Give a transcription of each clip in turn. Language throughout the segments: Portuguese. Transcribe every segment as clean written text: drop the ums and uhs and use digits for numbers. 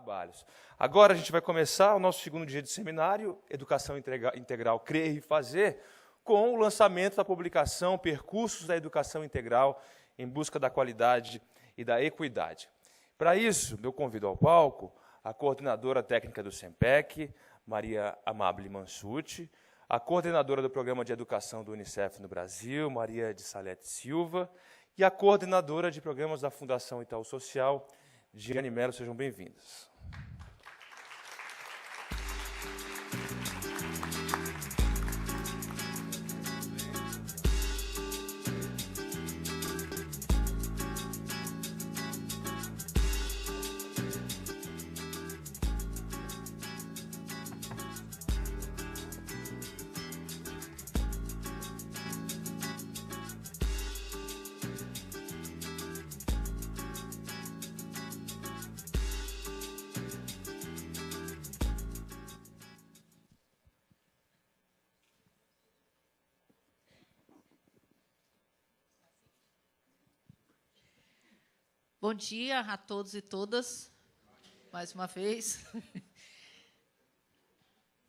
trabalhos. Agora a gente vai começar o nosso segundo dia de seminário, Educação Integral Crer e Fazer, com o lançamento da publicação Percursos da Educação Integral em Busca da Qualidade e da Equidade. Para isso, eu convido ao palco a coordenadora técnica do SEMPEC, Maria Amable Mansucci, a coordenadora do Programa de Educação do Unicef no Brasil, Maria de Salete Silva, e a coordenadora de programas da Fundação Itaú Social, Giane Mello. Sejam bem-vindas. Bom dia a todos e todas, mais uma vez.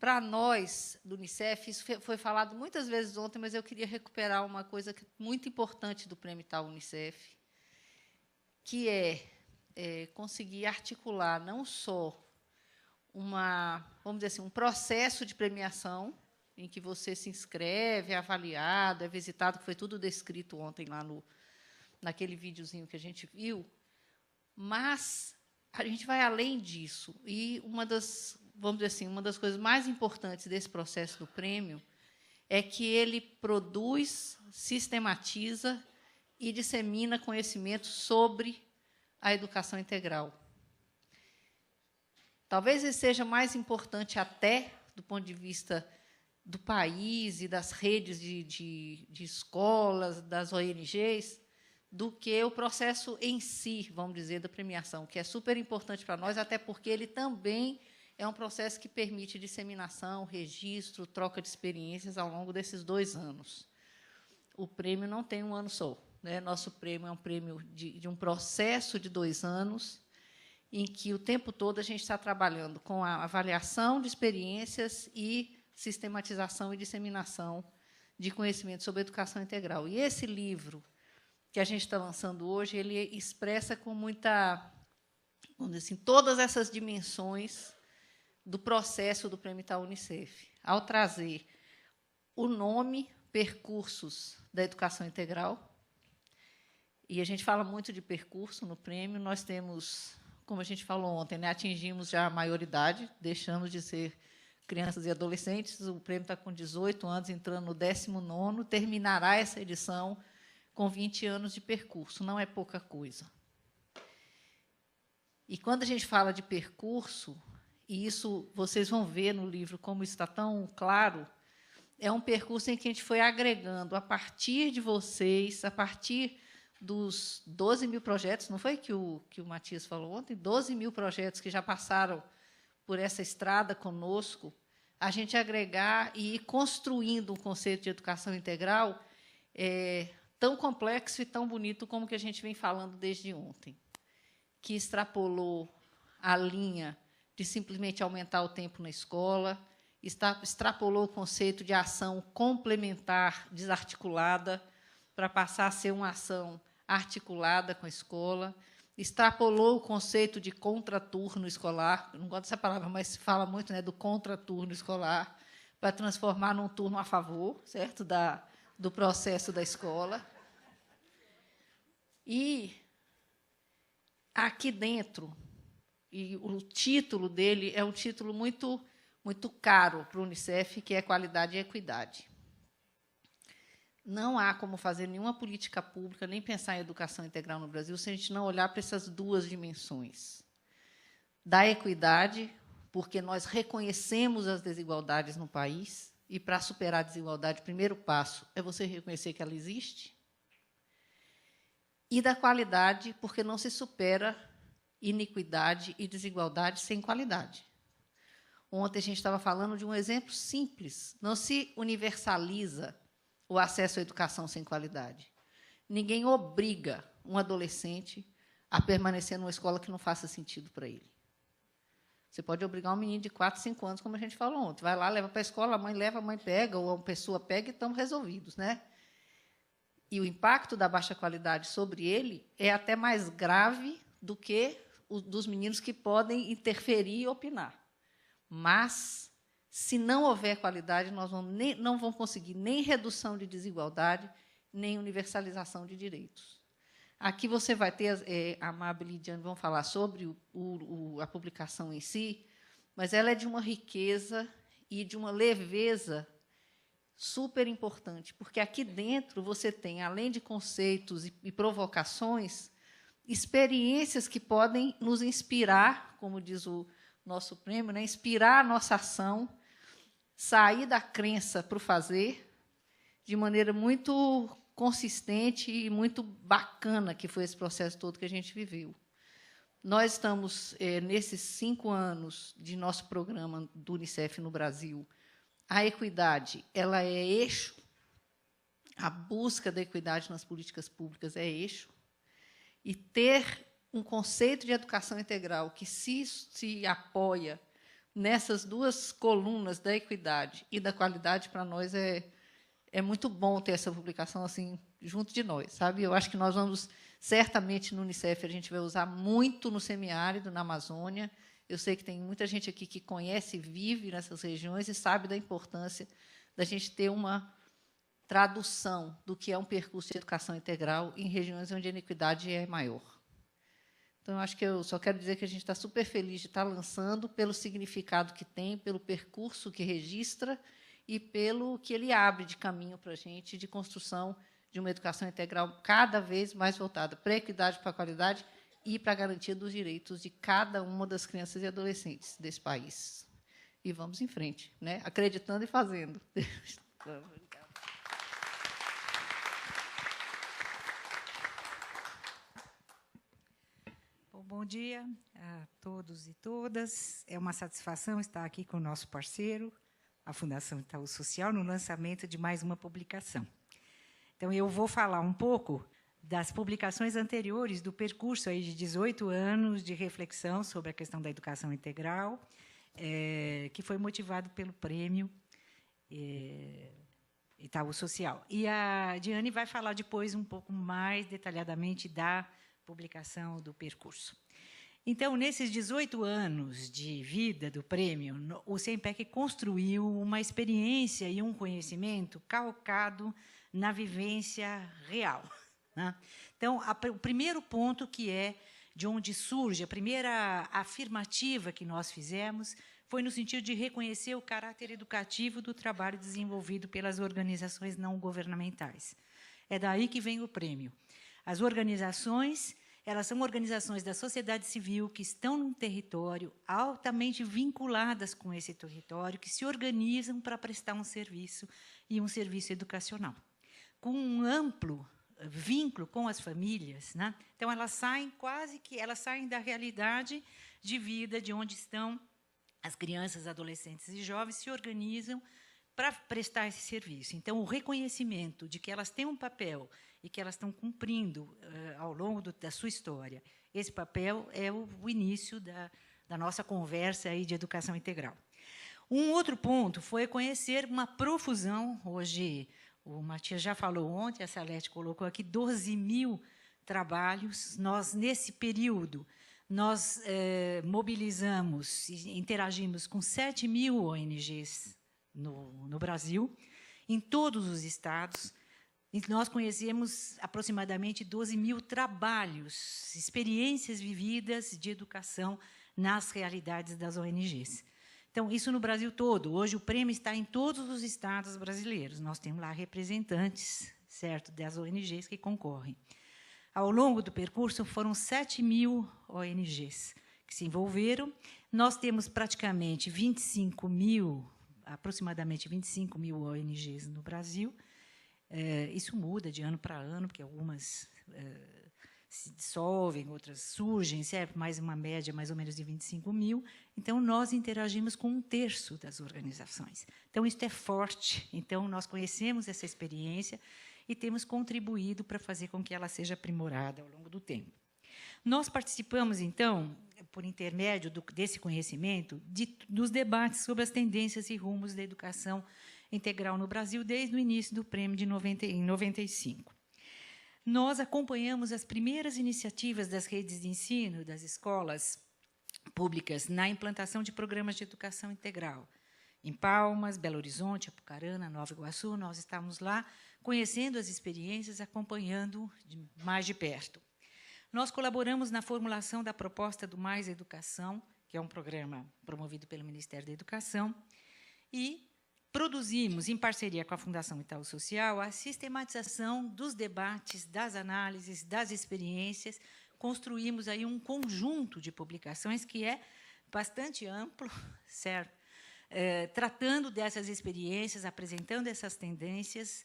Para nós, do Unicef, isso foi falado muitas vezes ontem, mas eu queria recuperar uma coisa muito importante do Prêmio Itaú Unicef, que é conseguir articular não só vamos dizer assim, um processo de premiação, em que você se inscreve, é avaliado, é visitado, que foi tudo descrito ontem lá naquele videozinho que a gente viu, mas a gente vai além disso. E vamos dizer assim, uma das coisas mais importantes desse processo do prêmio é que ele produz, sistematiza e dissemina conhecimento sobre a educação integral. Talvez ele seja mais importante até do ponto de vista do país e das redes de escolas, das ONGs, do que o processo em si, vamos dizer, da premiação, que é super importante para nós, até porque ele também é um processo que permite disseminação, registro, troca de experiências ao longo desses 2 anos. O prêmio não tem um ano só, né? Nosso prêmio é um prêmio de um processo de 2 anos, em que o tempo todo a gente está trabalhando com a avaliação de experiências e sistematização e disseminação de conhecimento sobre educação integral. E esse livro que a gente está lançando hoje, ele expressa com muita, vamos dizer assim, todas essas dimensões do processo do Prêmio Itaú Unicef, ao trazer o nome Percursos da Educação Integral. E a gente fala muito de percurso no prêmio. Nós temos, como a gente falou ontem, né, atingimos já a maioridade, deixamos de ser crianças e adolescentes. O prêmio está com 18 anos, entrando no 19º, terminará essa edição com 20 anos de percurso, não é pouca coisa. E quando a gente fala de percurso, e isso vocês vão ver no livro como isso está tão claro, é um percurso em que a gente foi agregando, a partir de vocês, a partir dos 12 mil projetos, não foi que o Matias falou ontem? 12 mil projetos que já passaram por essa estrada conosco, a gente agregar e ir construindo um conceito de educação integral tão complexo e tão bonito como que a gente vem falando desde ontem, que extrapolou a linha de simplesmente aumentar o tempo na escola, extrapolou o conceito de ação complementar desarticulada para passar a ser uma ação articulada com a escola, extrapolou o conceito de contraturno escolar, não gosto dessa palavra, mas se fala muito, né, do contraturno escolar, para transformar num turno a favor, certo, do processo da escola. E aqui dentro, e o título dele é um título muito, muito caro para o Unicef, que é Qualidade e Equidade. Não há como fazer nenhuma política pública, nem pensar em educação integral no Brasil, se a gente não olhar para essas 2 dimensões. Da equidade, porque nós reconhecemos as desigualdades no país, e, para superar a desigualdade, o primeiro passo é você reconhecer que ela existe. E da qualidade, porque não se supera iniquidade e desigualdade sem qualidade. Ontem a gente estava falando de um exemplo simples. Não se universaliza o acesso à educação sem qualidade. Ninguém obriga um adolescente a permanecer numa escola que não faça sentido para ele. Você pode obrigar um menino de 4, 5 anos, como a gente falou ontem. Vai lá, leva para a escola, a mãe leva, a mãe pega, ou a pessoa pega e estamos resolvidos, né? E o impacto da baixa qualidade sobre ele é até mais grave do que o dos meninos que podem interferir e opinar. Mas, se não houver qualidade, nós não vamos conseguir nem redução de desigualdade, nem universalização de direitos. Aqui você vai ter, a Mabel e a Lidiane vão falar sobre a publicação em si, mas ela é de uma riqueza e de uma leveza super importante, porque aqui dentro você tem, além de conceitos e provocações, experiências que podem nos inspirar, como diz o nosso prêmio, né? Inspirar a nossa ação, sair da crença para o fazer, de maneira muito consistente e muito bacana, que foi esse processo todo que a gente viveu. Nós estamos, nesses 5 anos de nosso programa do Unicef no Brasil, a equidade ela é eixo, a busca da equidade nas políticas públicas é eixo, e ter um conceito de educação integral que se apoia nessas duas colunas da equidade e da qualidade, para nós é muito bom ter essa publicação assim junto de nós, sabe? Eu acho que nós vamos, certamente, no Unicef, a gente vai usar muito no semiárido, na Amazônia. Eu sei que tem muita gente aqui que conhece e vive nessas regiões e sabe da importância da gente ter uma tradução do que é um percurso de educação integral em regiões onde a inequidade é maior. Então, acho que eu só quero dizer que a gente está super feliz de estar lançando, pelo significado que tem, pelo percurso que registra e pelo que ele abre de caminho para a gente de construção de uma educação integral cada vez mais voltada para a equidade, para a qualidade e para a garantia dos direitos de cada uma das crianças e adolescentes desse país. E vamos em frente, né? Acreditando e fazendo. Bom dia a todos e todas. É uma satisfação estar aqui com o nosso parceiro, a Fundação Itaú Social, no lançamento de mais uma publicação. Então, eu vou falar um pouco das publicações anteriores do percurso aí de 18 anos de reflexão sobre a questão da educação integral, que foi motivado pelo prêmio Itaú Social. E a Diane vai falar depois um pouco mais detalhadamente da publicação do percurso. Então, nesses 18 anos de vida do prêmio, o CEMPEC construiu uma experiência e um conhecimento calcado na vivência real, né? Então, o primeiro ponto, que é de onde surge, a primeira afirmativa que nós fizemos, foi no sentido de reconhecer o caráter educativo do trabalho desenvolvido pelas organizações não governamentais. É daí que vem o prêmio. As organizações, elas são organizações da sociedade civil que estão num território altamente vinculadas com esse território, que se organizam para prestar um serviço e um serviço educacional, com um amplo vínculo com as famílias, né? Então, elas saem da realidade de vida de onde estão as crianças, adolescentes e jovens, se organizam para prestar esse serviço. Então, o reconhecimento de que elas têm um papel e que elas estão cumprindo ao longo da sua história, esse papel é o início da nossa conversa aí de educação integral. Um outro ponto foi conhecer uma profusão. Hoje, o Matias já falou ontem, a Salete colocou aqui 12 mil trabalhos. Nós, nesse período, nós mobilizamos e interagimos com 7 mil ONGs no Brasil, em todos os estados. E nós conhecemos aproximadamente 12 mil trabalhos, experiências vividas de educação nas realidades das ONGs. Então, isso no Brasil todo. Hoje, o prêmio está em todos os estados brasileiros. Nós temos lá representantes, certo, das ONGs que concorrem. Ao longo do percurso, foram 7 mil ONGs que se envolveram. Nós temos praticamente 25 mil, aproximadamente 25 mil ONGs no Brasil. Isso muda de ano para ano, porque algumas se dissolvem, outras surgem, certo? Mais uma média, mais ou menos, de 25 mil. Então, nós interagimos com 1/3 das organizações. Então, isso é forte. Então, nós conhecemos essa experiência e temos contribuído para fazer com que ela seja aprimorada ao longo do tempo. Nós participamos, então, por intermédio desse conhecimento, dos debates sobre as tendências e rumos da educação integral no Brasil, desde o início do prêmio em 95. Nós acompanhamos as primeiras iniciativas das redes de ensino, das escolas públicas, na implantação de programas de educação integral. Em Palmas, Belo Horizonte, Apucarana, Nova Iguaçu, nós estávamos lá conhecendo as experiências, acompanhando mais de perto. Nós colaboramos na formulação da proposta do Mais Educação, que é um programa promovido pelo Ministério da Educação, e produzimos, em parceria com a Fundação Itaú Social, a sistematização dos debates, das análises, das experiências. Construímos aí um conjunto de publicações que é bastante amplo, certo? Tratando dessas experiências, apresentando essas tendências,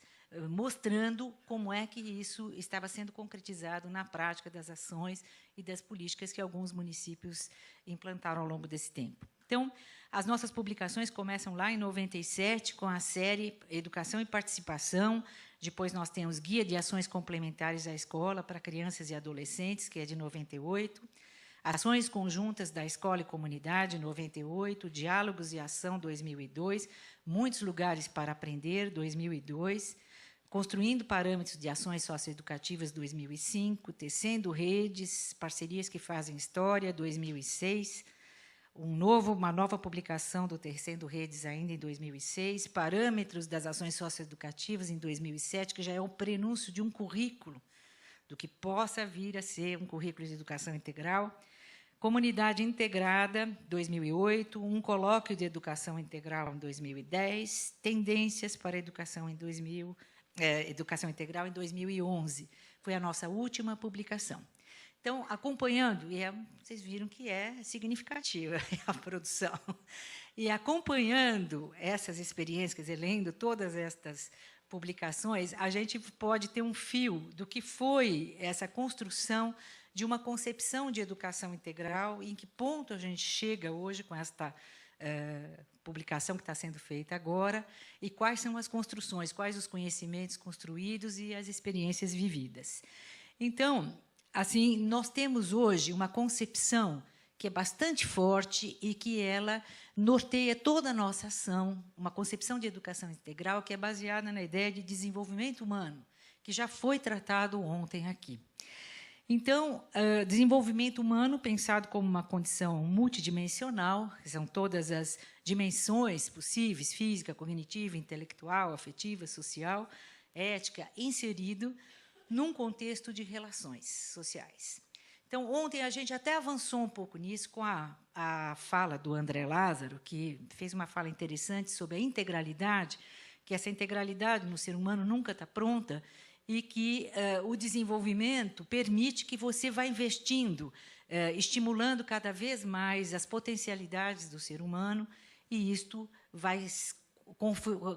mostrando como é que isso estava sendo concretizado na prática das ações e das políticas que alguns municípios implantaram ao longo desse tempo. Então, as nossas publicações começam lá em 97, com a série Educação e Participação. Depois, nós temos Guia de Ações Complementares à Escola para Crianças e Adolescentes, que é de 98. Ações Conjuntas da Escola e Comunidade, 98. Diálogos e Ação, 2002. Muitos Lugares para Aprender, 2002. Construindo Parâmetros de Ações Socioeducativas, 2005. Tecendo Redes, Parcerias que Fazem História, 2006. Uma nova publicação do Tecendo Redes, ainda em 2006. Parâmetros das Ações Socioeducativas, em 2007, que já é o prenúncio de um currículo, do que possa vir a ser um currículo de educação integral. Comunidade Integrada, 2008, um colóquio de educação integral em 2010, Tendências para a Educação Educação Integral em 2011. Foi a nossa última publicação. Então, acompanhando, e vocês viram que é significativa a produção, e acompanhando essas experiências, quer dizer, lendo todas estas publicações, a gente pode ter um fio do que foi essa construção de uma concepção de educação integral, e em que ponto a gente chega hoje com esta publicação que está sendo feita agora, e quais são as construções, quais os conhecimentos construídos e as experiências vividas. Então, assim, nós temos hoje uma concepção que é bastante forte e que ela norteia toda a nossa ação, uma concepção de educação integral que é baseada na ideia de desenvolvimento humano, que já foi tratado ontem aqui. Então, desenvolvimento humano pensado como uma condição multidimensional, que são todas as dimensões possíveis, física, cognitiva, intelectual, afetiva, social, ética, inserido num contexto de relações sociais. Então, ontem a gente até avançou um pouco nisso com a fala do André Lázaro, que fez uma fala interessante sobre a integralidade, que essa integralidade no ser humano nunca está pronta, e que o desenvolvimento permite que você vá investindo, estimulando cada vez mais as potencialidades do ser humano, e isto vai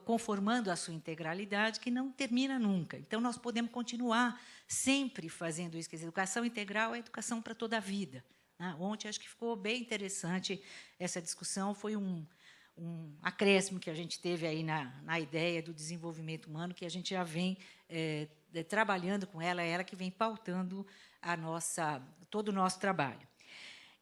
conformando a sua integralidade, que não termina nunca. Então, nós podemos continuar sempre fazendo isso. Quer dizer, educação integral é educação para toda a vida. Né? Ontem, acho que ficou bem interessante essa discussão, foi um acréscimo que a gente teve aí na ideia do desenvolvimento humano, que a gente já vem trabalhando com ela que vem pautando todo o nosso trabalho.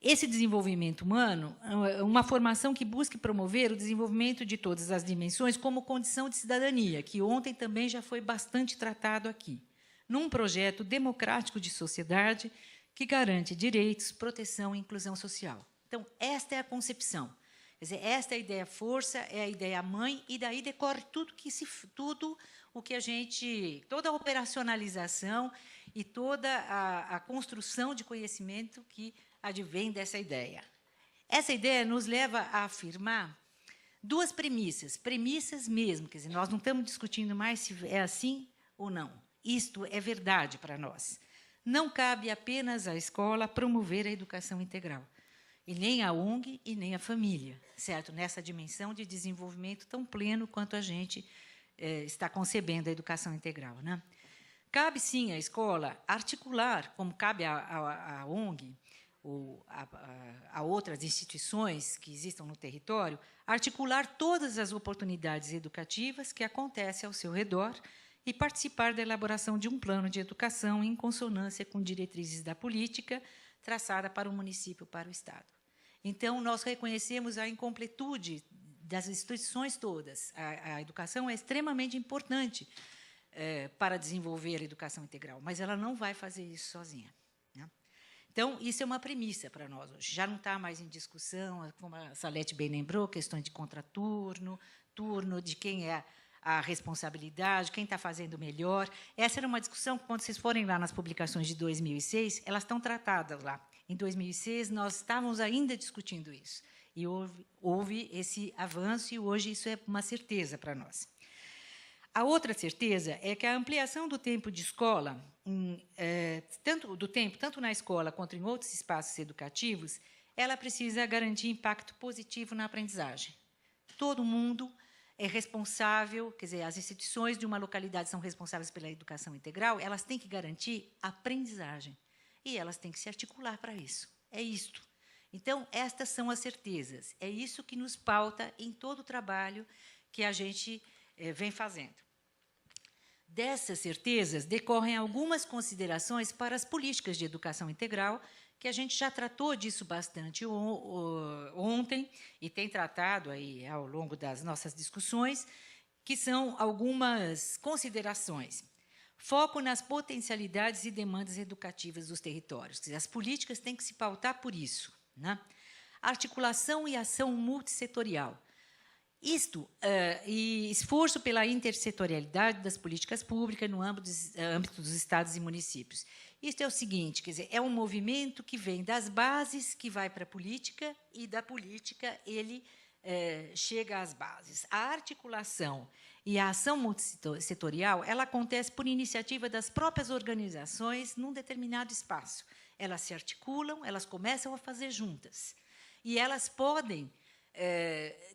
Esse desenvolvimento humano é uma formação que busque promover o desenvolvimento de todas as dimensões como condição de cidadania, que ontem também já foi bastante tratado aqui, num projeto democrático de sociedade que garante direitos, proteção e inclusão social. Então, esta é a concepção. Quer dizer, esta é a ideia força, é a ideia mãe, e daí decorre tudo o que a gente, toda a operacionalização e toda a construção de conhecimento que advém dessa ideia. Essa ideia nos leva a afirmar duas premissas mesmo, quer dizer, nós não estamos discutindo mais se é assim ou não. Isto é verdade para nós. Não cabe apenas à escola promover a educação integral, e nem a ONG e nem a família, certo? Nessa dimensão de desenvolvimento tão pleno quanto a gente está concebendo a educação integral, né? Cabe, sim, à escola articular, como cabe à ONG, ou a outras instituições que existam no território, articular todas as oportunidades educativas que acontecem ao seu redor e participar da elaboração de um plano de educação em consonância com diretrizes da política, traçada para o município, para o Estado. Então, nós reconhecemos a incompletude das instituições todas. A educação é extremamente importante para desenvolver a educação integral, mas ela não vai fazer isso sozinha, né? Então, isso é uma premissa para nós hoje. Já não está mais em discussão, como a Salete bem lembrou, questões de contraturno, turno, de quem é a responsabilidade, quem está fazendo melhor. Essa era uma discussão que, quando vocês forem lá nas publicações de 2006, elas estão tratadas lá. Em 2006, nós estávamos ainda discutindo isso. E houve esse avanço, e hoje isso é uma certeza para nós. A outra certeza é que a ampliação do tempo de escola, tanto na escola quanto em outros espaços educativos, ela precisa garantir impacto positivo na aprendizagem. Todo mundo é responsável, quer dizer, as instituições de uma localidade são responsáveis pela educação integral, elas têm que garantir aprendizagem. E elas têm que se articular para isso. É isto. Então, estas são as certezas. É isso que nos pauta em todo o trabalho que a gente vem fazendo. Dessas certezas decorrem algumas considerações para as políticas de educação integral, que a gente já tratou disso bastante ontem, e tem tratado aí ao longo das nossas discussões, que são algumas considerações. Foco nas potencialidades e demandas educativas dos territórios. Quer dizer, as políticas têm que se pautar por isso, né? Articulação e ação multissetorial. Isto, e esforço pela intersetorialidade das políticas públicas no âmbito dos estados e municípios. Isto é o seguinte, quer dizer, é um movimento que vem das bases, que vai para a política, e da política ele chega às bases. A articulação e a ação multissetorial, ela acontece por iniciativa das próprias organizações num determinado espaço. Elas se articulam, elas começam a fazer juntas. E elas podem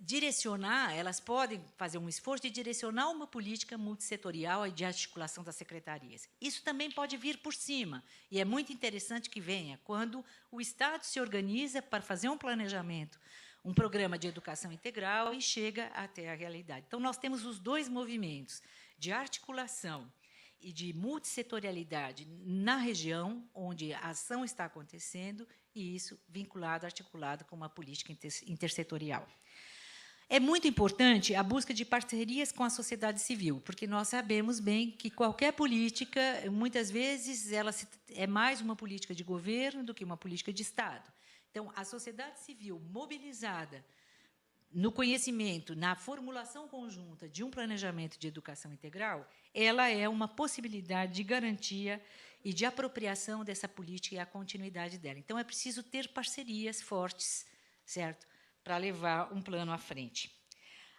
direcionar, elas podem fazer um esforço de direcionar uma política multissetorial e de articulação das secretarias. Isso também pode vir por cima, e é muito interessante que venha quando o Estado se organiza para fazer um planejamento, um programa de educação integral e chega até a realidade. Então, nós temos os dois movimentos de articulação e de multissetorialidade na região onde a ação está acontecendo, e isso vinculado, articulado com uma política intersetorial. É muito importante a busca de parcerias com a sociedade civil, porque nós sabemos bem que qualquer política, muitas vezes, ela é mais uma política de governo do que uma política de Estado. Então, a sociedade civil mobilizada no conhecimento, na formulação conjunta de um planejamento de educação integral, ela é uma possibilidade de garantia e de apropriação dessa política e a continuidade dela. Então, é preciso ter parcerias fortes, certo, para levar um plano à frente.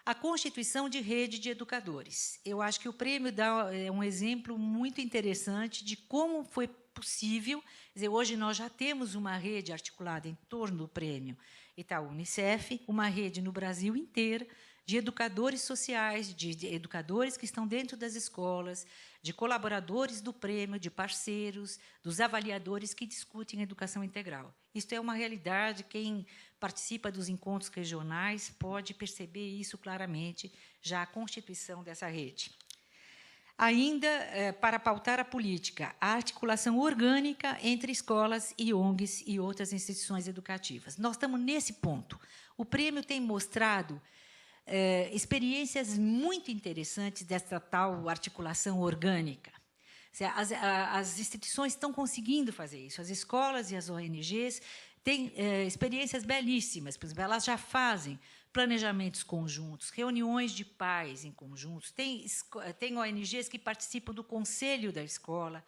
A constituição de rede de educadores. Eu acho que o prêmio dá um exemplo muito interessante de como foi possível. Quer dizer, hoje nós já temos uma rede articulada em torno do prêmio Itaú Unicef, uma rede no Brasil inteiro de educadores sociais, de educadores que estão dentro das escolas, de colaboradores do prêmio, de parceiros, dos avaliadores que discutem a educação integral. Isto é uma realidade, quem participa dos encontros regionais pode perceber isso claramente, já a constituição dessa rede. Ainda, para pautar a política, a articulação orgânica entre escolas e ONGs e outras instituições educativas. Nós estamos nesse ponto. O prêmio tem mostrado experiências muito interessantes dessa tal articulação orgânica. As instituições estão conseguindo fazer isso. As escolas e as ONGs têm experiências belíssimas. Por exemplo, elas já fazem planejamentos conjuntos, reuniões de pais em conjuntos. Tem ONGs que participam do conselho da escola,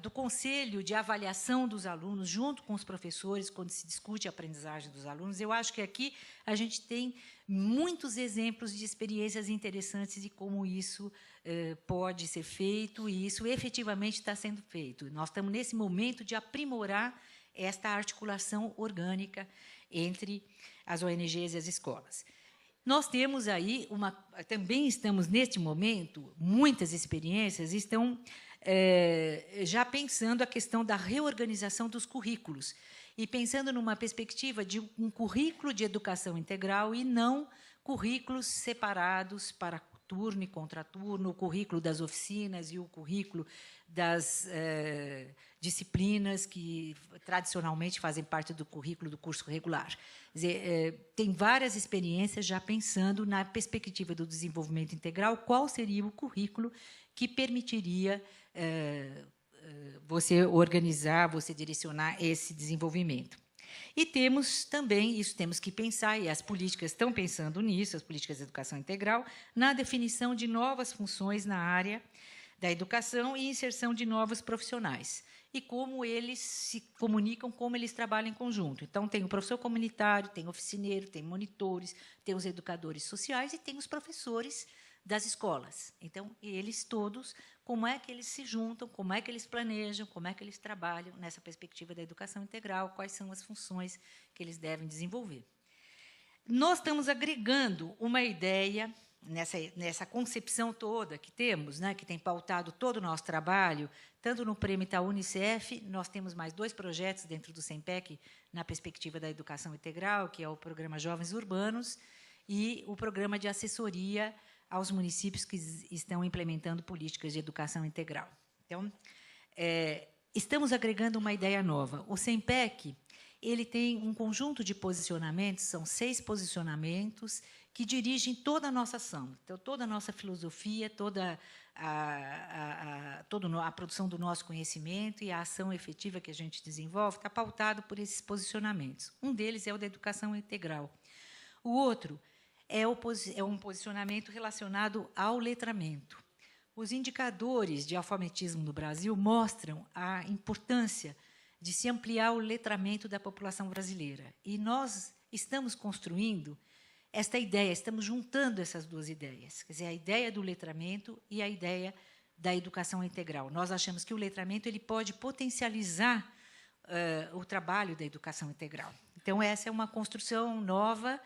do conselho de avaliação dos alunos, junto com os professores, quando se discute a aprendizagem dos alunos. Eu acho que aqui a gente tem muitos exemplos de experiências interessantes de como isso pode ser feito, e isso efetivamente está sendo feito. Nós estamos nesse momento de aprimorar esta articulação orgânica entre as ONGs e as escolas. Nós temos aí, também estamos, neste momento, muitas experiências estão já pensando a questão da reorganização dos currículos e pensando numa perspectiva de um currículo de educação integral e não currículos separados para turno e contraturno, o currículo das oficinas e o currículo das disciplinas que tradicionalmente fazem parte do currículo do curso regular. Quer dizer, tem várias experiências já pensando na perspectiva do desenvolvimento integral, qual seria o currículo que permitiria você organizar, você direcionar esse desenvolvimento. E temos também, isso temos que pensar, e as políticas estão pensando nisso, as políticas de educação integral, na definição de novas funções na área da educação e inserção de novos profissionais, e como eles se comunicam, como eles trabalham em conjunto. Então, tem o professor comunitário, tem o oficineiro, tem monitores, tem os educadores sociais e tem os professores das escolas. Então, eles todos, como é que eles se juntam, como é que eles planejam, como é que eles trabalham nessa perspectiva da educação integral, quais são as funções que eles devem desenvolver. Nós estamos agregando uma ideia nessa concepção toda que temos, né, que tem pautado todo o nosso trabalho, tanto no Prêmio Itaú Unicef, nós temos mais 2 projetos dentro do SEMPEC na perspectiva da educação integral, que é o Programa Jovens Urbanos e o Programa de Assessoria aos municípios que estão implementando políticas de educação integral. Então, estamos agregando uma ideia nova. O SEMPEC ele tem um conjunto de posicionamentos, são 6 posicionamentos, que dirigem toda a nossa ação. Então, toda a nossa filosofia, toda a produção do nosso conhecimento e a ação efetiva que a gente desenvolve está pautado por esses posicionamentos. Um deles é o da educação integral. O outro é um posicionamento relacionado ao letramento. Os indicadores de alfabetismo no Brasil mostram a importância de se ampliar o letramento da população brasileira. E nós estamos construindo esta ideia, estamos juntando essas 2 ideias, quer dizer, a ideia do letramento e a ideia da educação integral. Nós achamos que o letramento ele pode potencializar o trabalho da educação integral. Então, essa é uma construção nova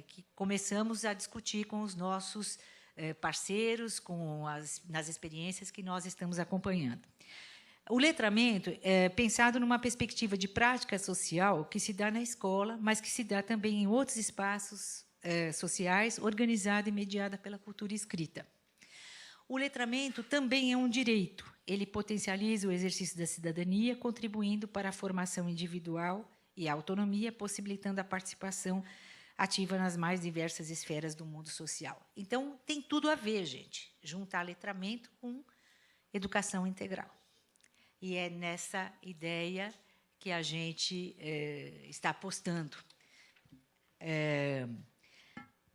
que começamos a discutir com os nossos parceiros, nas experiências que nós estamos acompanhando. O letramento é pensado numa perspectiva de prática social que se dá na escola, mas que se dá também em outros espaços sociais, organizada e mediada pela cultura escrita. O letramento também é um direito. Ele potencializa o exercício da cidadania, contribuindo para a formação individual e a autonomia, possibilitando a participação ativa nas mais diversas esferas do mundo social. Então, tem tudo a ver, gente, juntar letramento com educação integral. E é nessa ideia que a gente está apostando.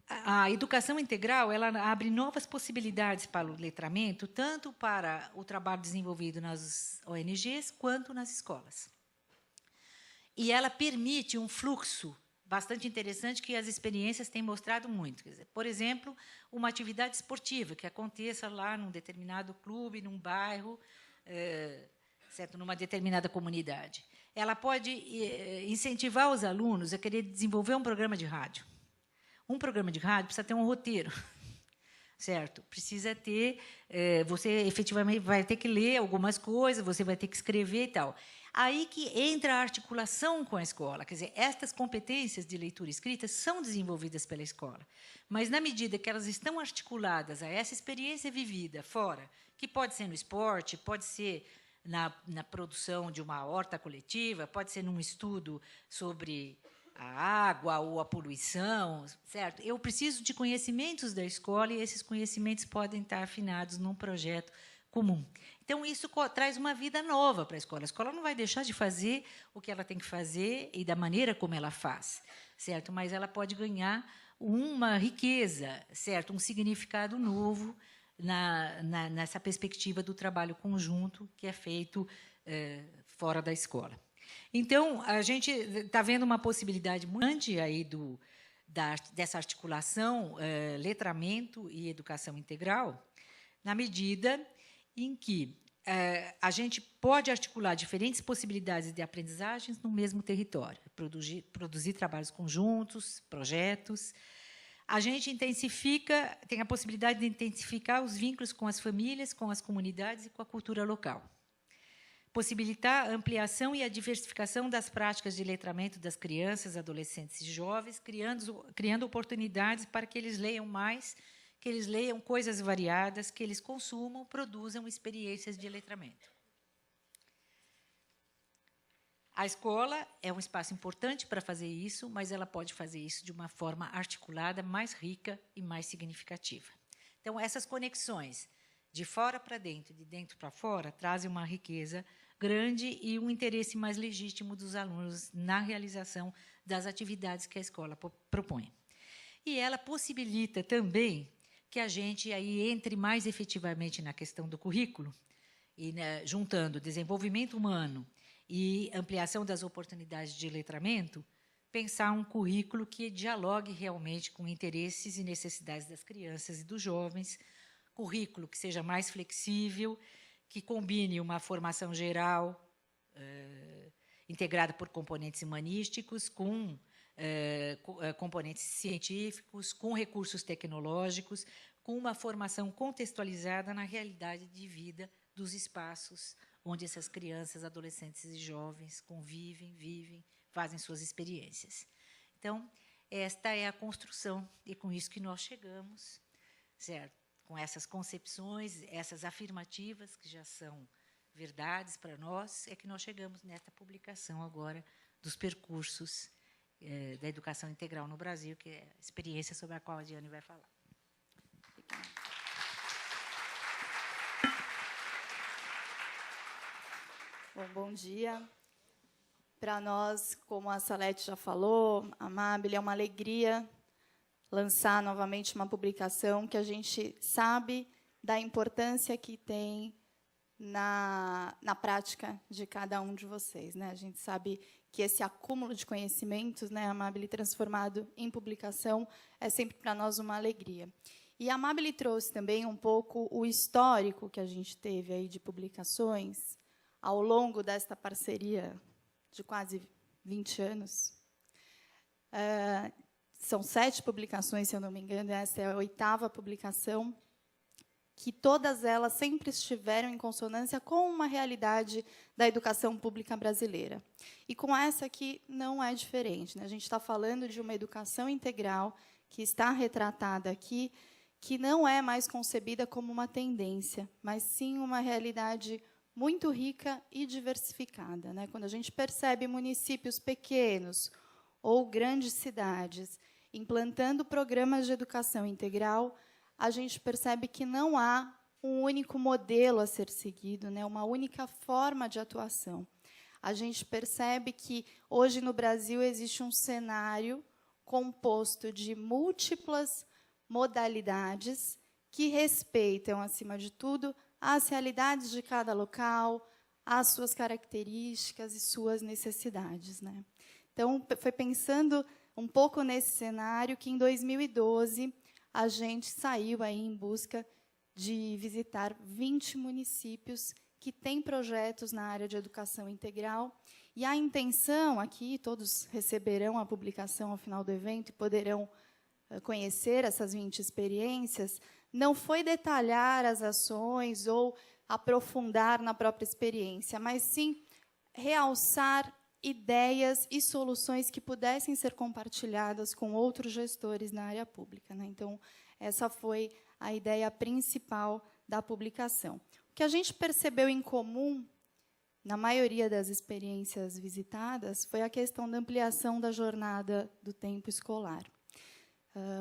A educação integral ela abre novas possibilidades para o letramento, tanto para o trabalho desenvolvido nas ONGs, quanto nas escolas. E ela permite um fluxo bastante interessante que as experiências têm mostrado muito. Quer dizer, por exemplo, uma atividade esportiva que aconteça lá num determinado clube, num bairro, certo, numa determinada comunidade. Ela pode incentivar os alunos a querer desenvolver um programa de rádio. Um programa de rádio precisa ter um roteiro, certo? Precisa ter, você efetivamente vai ter que ler algumas coisas, você vai ter que escrever e tal. Aí que entra a articulação com a escola. Quer dizer, estas competências de leitura e escrita são desenvolvidas pela escola, mas, na medida que elas estão articuladas a essa experiência vivida fora, que pode ser no esporte, pode ser na produção de uma horta coletiva, pode ser num estudo sobre a água ou a poluição, certo? Eu preciso de conhecimentos da escola e esses conhecimentos podem estar afinados num projeto comum. Então, isso traz uma vida nova para a escola. A escola não vai deixar de fazer o que ela tem que fazer e da maneira como ela faz, certo? Mas ela pode ganhar uma riqueza, certo? Um significado novo nessa perspectiva do trabalho conjunto que é feito fora da escola. Então, a gente está vendo uma possibilidade muito grande aí dessa articulação letramento e educação integral, na medida em que a gente pode articular diferentes possibilidades de aprendizagens no mesmo território, produzir trabalhos conjuntos, projetos. A gente tem a possibilidade de intensificar os vínculos com as famílias, com as comunidades e com a cultura local. Possibilitar a ampliação e a diversificação das práticas de letramento das crianças, adolescentes e jovens, criando oportunidades para que eles leiam mais, que eles leiam coisas variadas, que eles consumam, produzam experiências de letramento. A escola é um espaço importante para fazer isso, mas ela pode fazer isso de uma forma articulada, mais rica e mais significativa. Então, essas conexões de fora para dentro, de dentro para fora, trazem uma riqueza grande e um interesse mais legítimo dos alunos na realização das atividades que a escola propõe. E ela possibilita também que a gente aí entre mais efetivamente na questão do currículo, e, né, juntando desenvolvimento humano e ampliação das oportunidades de letramento, pensar um currículo que dialogue realmente com interesses e necessidades das crianças e dos jovens, currículo que seja mais flexível, que combine uma formação geral, integrada por componentes humanísticos, com componentes científicos, com recursos tecnológicos, com uma formação contextualizada na realidade de vida dos espaços onde essas crianças, adolescentes e jovens convivem, vivem, fazem suas experiências. Então, esta é a construção, e com isso que nós chegamos, certo? Com essas concepções, essas afirmativas, que já são verdades para nós, é que nós chegamos nesta publicação agora dos percursos da educação integral no Brasil, que é a experiência sobre a qual a Diane vai falar. Bom dia. Para nós, como a Salete já falou, Amabile, é uma alegria lançar novamente uma publicação que a gente sabe da importância que tem na prática de cada um de vocês, né? A gente sabe que esse acúmulo de conhecimentos, né, Amabile, transformado em publicação, é sempre para nós uma alegria. E a Amabile trouxe também um pouco o histórico que a gente teve aí de publicações ao longo desta parceria de quase 20 anos. São 7 publicações, se eu não me engano, essa é a 8ª publicação, que todas elas sempre estiveram em consonância com uma realidade da educação pública brasileira. E com essa aqui não é diferente, né? A gente está falando de uma educação integral que está retratada aqui, que não é mais concebida como uma tendência, mas sim uma realidade muito rica e diversificada, né? Quando a gente percebe municípios pequenos ou grandes cidades implantando programas de educação integral, a gente percebe que não há um único modelo a ser seguido, né? Uma única forma de atuação. A gente percebe que, hoje, no Brasil, existe um cenário composto de múltiplas modalidades que respeitam, acima de tudo, as realidades de cada local, as suas características e suas necessidades, né? Então, foi pensando um pouco nesse cenário que, em 2012, a gente saiu aí em busca de visitar 20 municípios que têm projetos na área de educação integral. E a intenção aqui, todos receberão a publicação ao final do evento e poderão conhecer essas 20 experiências, não foi detalhar as ações ou aprofundar na própria experiência, mas sim realçar ideias e soluções que pudessem ser compartilhadas com outros gestores na área pública, né? Então, essa foi a ideia principal da publicação. O que a gente percebeu em comum, na maioria das experiências visitadas, foi a questão da ampliação da jornada do tempo escolar.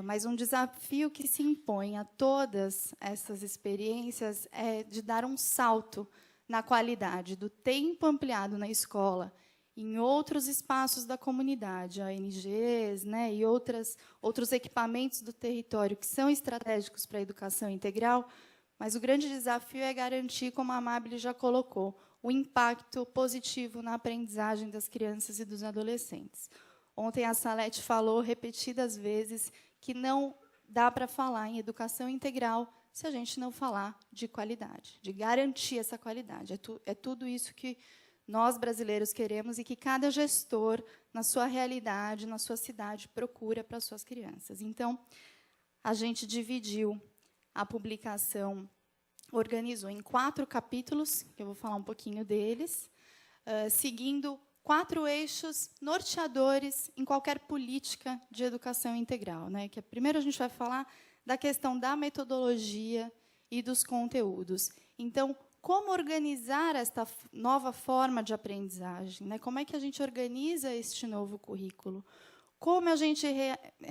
Mas um desafio que se impõe a todas essas experiências é de dar um salto na qualidade do tempo ampliado na escola, em outros espaços da comunidade, ONGs, né, e outros equipamentos do território que são estratégicos para a educação integral, mas o grande desafio é garantir, como a Amabile já colocou, o impacto positivo na aprendizagem das crianças e dos adolescentes. Ontem a Salete falou repetidas vezes que não dá para falar em educação integral se a gente não falar de qualidade, de garantir essa qualidade. É tudo isso que nós, brasileiros, queremos e que cada gestor, na sua realidade, na sua cidade, procura para as suas crianças. Então, a gente dividiu a publicação, organizou em 4 capítulos, que eu vou falar um pouquinho deles, seguindo 4 eixos norteadores em qualquer política de educação integral, né? Que primeiro a gente vai falar da questão da metodologia e dos conteúdos. Então, como organizar esta nova forma de aprendizagem, né? Como é que a gente organiza este novo currículo? Como a gente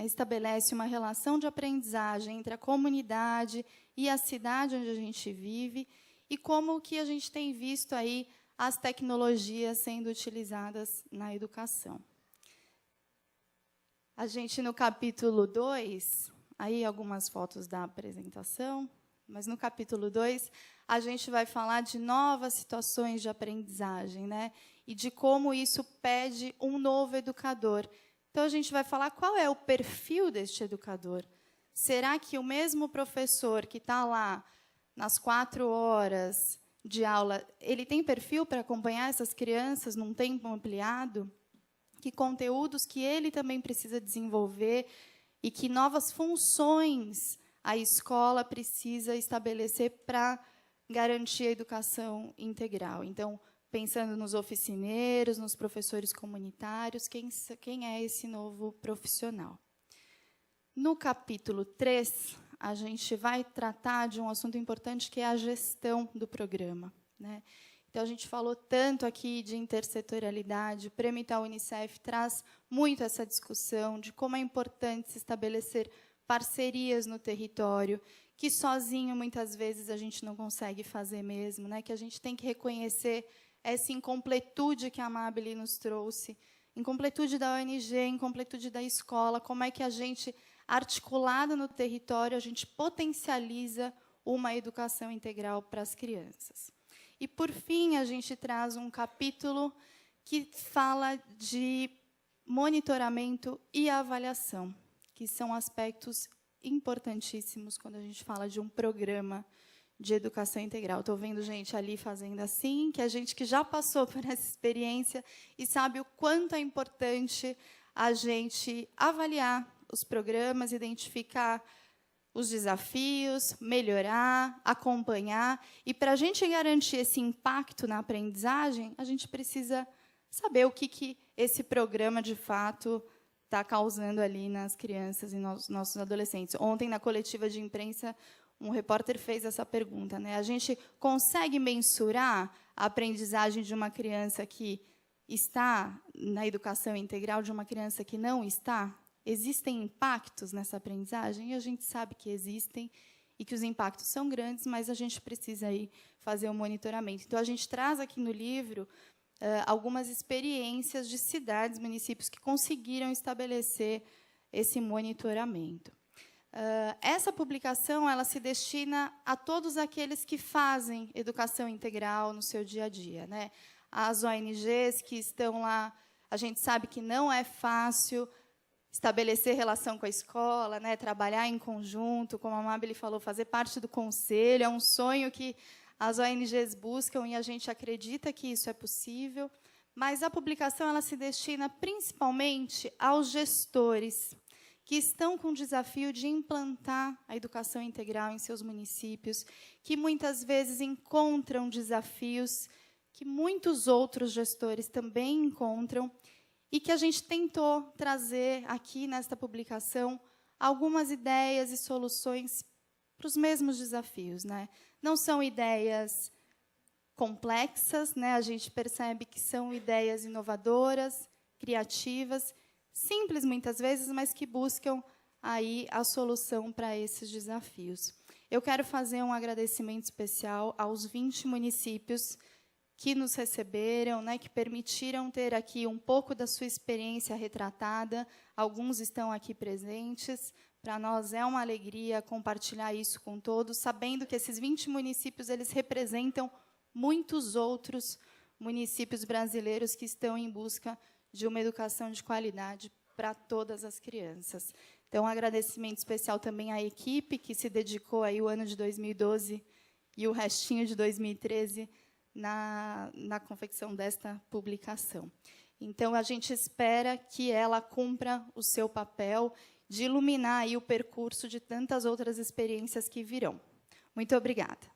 estabelece uma relação de aprendizagem entre a comunidade e a cidade onde a gente vive, e como que a gente tem visto aí as tecnologias sendo utilizadas na educação. A gente, no capítulo 2, aí algumas fotos da apresentação, mas no capítulo 2, a gente vai falar de novas situações de aprendizagem, né? E de como isso pede um novo educador. Então, a gente vai falar qual é o perfil deste educador. Será que o mesmo professor que está lá nas 4 horas de aula, ele tem perfil para acompanhar essas crianças num tempo ampliado? Que conteúdos que ele também precisa desenvolver e que novas funções a escola precisa estabelecer para garantir a educação integral. Então, pensando nos oficineiros, nos professores comunitários, quem é esse novo profissional? No capítulo 3, a gente vai tratar de um assunto importante, que é a gestão do programa, né? Então, a gente falou tanto aqui de intersetorialidade, o Prêmio Itaú Unicef traz muito essa discussão de como é importante se estabelecer parcerias no território, que sozinho, muitas vezes, a gente não consegue fazer mesmo, né? Que a gente tem que reconhecer essa incompletude que a Amabile nos trouxe, incompletude da ONG, incompletude da escola, como é que a gente, articulado no território, a gente potencializa uma educação integral para as crianças. E, por fim, a gente traz um capítulo que fala de monitoramento e avaliação, que são aspectos importantíssimos quando a gente fala de um programa de educação integral. Estou vendo gente ali fazendo assim, que é gente que já passou por essa experiência e sabe o quanto é importante a gente avaliar os programas, identificar os desafios, melhorar, acompanhar. E, para a gente garantir esse impacto na aprendizagem, a gente precisa saber o que esse programa, de fato, está causando ali nas crianças e nos nossos adolescentes. Ontem, na coletiva de imprensa, um repórter fez essa pergunta, né? A gente consegue mensurar a aprendizagem de uma criança que está na educação integral de uma criança que não está? Existem impactos nessa aprendizagem? E a gente sabe que existem e que os impactos são grandes, mas a gente precisa aí fazer um monitoramento. Então, a gente traz aqui no livro algumas experiências de cidades, municípios que conseguiram estabelecer esse monitoramento. Essa publicação ela se destina a todos aqueles que fazem educação integral no seu dia a dia, né? As ONGs que estão lá, a gente sabe que não é fácil estabelecer relação com a escola, né? Trabalhar em conjunto, como a Amabile falou, fazer parte do conselho, é um sonho que as ONGs buscam e a gente acredita que isso é possível, mas a publicação ela se destina principalmente aos gestores que estão com o desafio de implantar a educação integral em seus municípios, que muitas vezes encontram desafios que muitos outros gestores também encontram, e que a gente tentou trazer aqui nesta publicação algumas ideias e soluções para os mesmos desafios, né? Não são ideias complexas, né? A gente percebe que são ideias inovadoras, criativas, simples muitas vezes, mas que buscam aí a solução para esses desafios. Eu quero fazer um agradecimento especial aos 20 municípios que nos receberam, né, que permitiram ter aqui um pouco da sua experiência retratada. Alguns estão aqui presentes. Para nós é uma alegria compartilhar isso com todos, sabendo que esses 20 municípios eles representam muitos outros municípios brasileiros que estão em busca de uma educação de qualidade para todas as crianças. Então, um agradecimento especial também à equipe que se dedicou aí o ano de 2012 e o restinho de 2013 na confecção desta publicação. Então, a gente espera que ela cumpra o seu papel de iluminar aí o percurso de tantas outras experiências que virão. Muito obrigada.